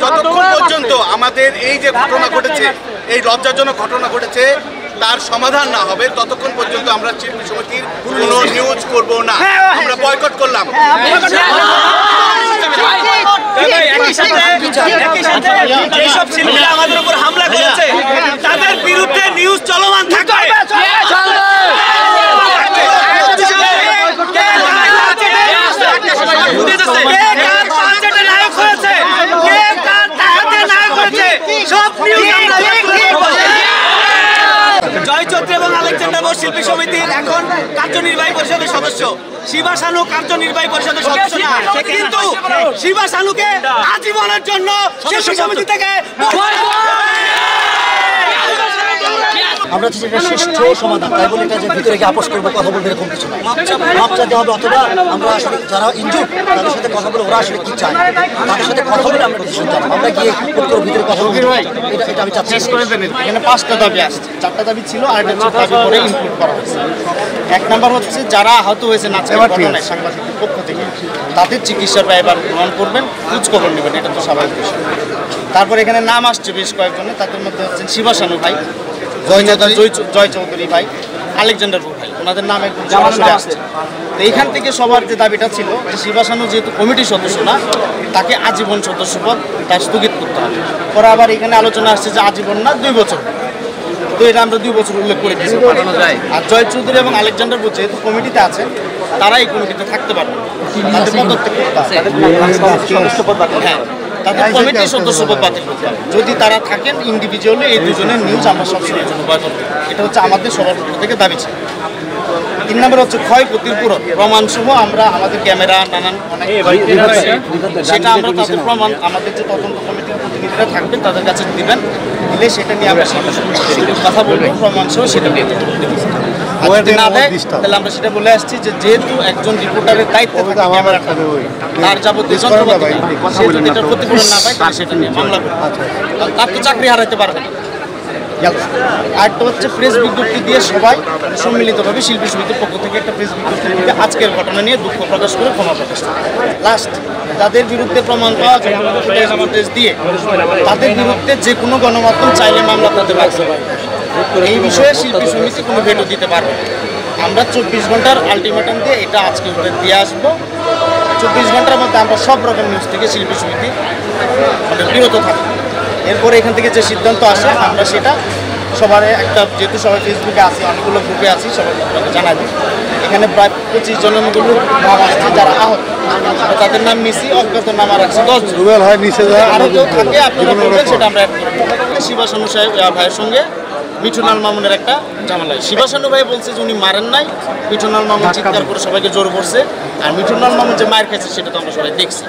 যতক্ষণ পর্যন্ত আমাদের এই যে ঘটনা ঘটেছে, এই লজ্জাজনক ঘটনা ঘটেছে, তার সমাধান না হবে ততক্ষণ পর্যন্ত আমরা শিল্পী সমিতির কোনো নিউজ করব না। আমরা বয়কট করলাম। যেসব শিল্পীরা আমাদের উপর হামলা করেছে তাদের বিরুদ্ধে নিউজ চলমান থাকবে। জয় চৌধুরী এবং আলেকজান্ডার বোস শিল্পী সমিতির এখন কার্যনির্বাহী পরিষদের সদস্য, শিবা সানু কার্যনির্বাহী পরিষদের সদস্য না, কিন্তু শিবা সানুকে আজীবনের জন্য শিল্পী সমিতি থেকে আমরা চাচ্ছি এটা শ্রেষ্ঠ সমাধান, তাই বলে এটা যে ভিতরে গিয়ে আপোষ করবো কথা বলবে এরকম কিছু না, মাপ চাইতে হবে। অথবা আমরা আসলে যারা ইনজুর তাদের সাথে কথা বলে ওরা আসলে কি চায় তাদের সাথে কথা বলে আমরা ডিসিশন জানাবো। আমরা গিয়ে ভিতরে কথা বলবো এটা আমি চাচ্ছি। এখানে 5টা দাবি আসছে, 4টা দাবি ছিল আর একটা দাবি করে ইনক্লুড করা হয়েছে। 1 নম্বর হচ্ছে যারা আহত হয়েছে নাচের ঘটনায় সাংবাদিকের পক্ষ থেকে তাদের চিকিৎসার ব্যয়ভার গ্রহণ করবেন, খোঁজ খবর নেবেন, এটা তো স্বাভাবিক বিষয়। তারপর এখানে নাম আসছে বেশ কয়েকজনের, তাদের মধ্যে হচ্ছেন শিবা সানু ভাই, জয় চৌধুরী ভাই, আলেকজান্ডার ভাই, ওনাদের নাম একদম সরাসরি আসছে। তো এইখান থেকে সবার যে দাবিটা ছিল যে শিবা সানু যেহেতু কমিটির সদস্য না, তাকে আজীবন সদস্যপদ তার স্থগিত করতে হবে। পরে আবার এখানে আলোচনা আসছে যে আজীবন না 2 বছর, তো এটা আমরা 2 বছর উল্লেখ করে দিয়েছি। আর জয় চৌধুরী এবং আলেকজান্ডার যেহেতু কমিটিতে আছেন, তারা এই কমিটিতে থাকতে পারবে, তাদের পদত্যাগ করতে হবে, হ্যাঁ তাদের কমিটির সদস্যপদ বাতিল করতে হবে। যদি তারা থাকেন ইন্ডিভিজুয়ালি, এই দুজনের নিউজ আমরা সবসময়ের জন্য বয়কট করব। এটা হচ্ছে আমাদের সবার পক্ষ থেকে দাবি ছিল। 3 নম্বর হচ্ছে ক্ষয়ক্ষতির পূরণ প্রমাণসহ আমরা আমাদের ক্যামেরা নানান সেটা আমরা তাদের প্রমাণ আমাদের যে তদন্ত কমিটির প্রতিনিধিরা থাকবেন তাদের কাছে দিবেন, দিলে সেটা নিয়ে আমরা কথা বলবো, প্রমাণসহ সেটা নিয়ে না দেয় তাহলে আমরা সেটা বলে আসছি যে যেহেতু একজন রিপোর্টারের দায়িত্ব থাকে ক্যামেরা তার যাবতীয় যন্ত্রপাতি সে যদি এটার ক্ষতিপূরণ না পায় তাহলে সেটা নিয়ে মামলা করবে, তার তো চাকরি হারাতে পারবে না। আরেকটা হচ্ছে প্রেস বিজ্ঞপ্তি দিয়ে সবাই সম্মিলিতভাবে শিল্পী সমিতির পক্ষ থেকে একটা প্রেস বিজ্ঞপ্তি দিয়ে আজকের ঘটনা নিয়ে দুঃখ প্রকাশ করে ক্ষমা প্রকাশ করে। লাস্ট যাদের বিরুদ্ধে প্রমাণ পাওয়া যায় নোটিশ দিয়ে তাদের বিরুদ্ধে যে কোনো গণমাধ্যম চাইলে মামলা করতে পারবে। এই বিষয়ে শিল্পী সমিতি কোনো ভেটো দিতে পারবে। আমরা 24 ঘন্টার আলটিমেটাম দিয়ে এটা আজকে দিয়ে আসবো। 24 ঘন্টার মধ্যে আমরা সব রকম নিউজ থেকে শিল্পী সমিতি বিরত থাকবো। এরপরে এখান থেকে যে সিদ্ধান্ত আসে আমরা সেটা সবার একটা, যেহেতু সবাই ফেসবুকে আছি, অনেকগুলো গ্রুপে আছি, সবাইকে জানাই দিই। এখানে প্রায় 25 জনের মতো নাম আসছে যারা আহত, তাদের নাম নিছি, অজ্ঞাত নাম আর আছে 10 হয় নিচে আরও কেউ থাকে আপনারা বলবেন, সেটা আমরা অ্যাড করব। শিবা সানু ভাইয়ের সঙ্গে মিঠুন আল মামুনের একটা ঝামেলা। শিবা সানু ভাই বলছে যে উনি মারেন নাই, মিঠুন আল মামুন চিৎকার করে সবাইকে জোর করছে, আর মিঠুন আল মামুন যে মায়ের খাইছে সেটা তো আমরা সবাই দেখছি।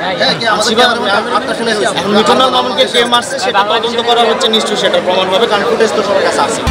মিঠুন আল মামুনকে কে মারছে সেটা তদন্ত করা হচ্ছে, নিশ্চয়ই সেটা প্রমাণ পাবে, কারণ ফুটেজ তো সবার কাছে আছে।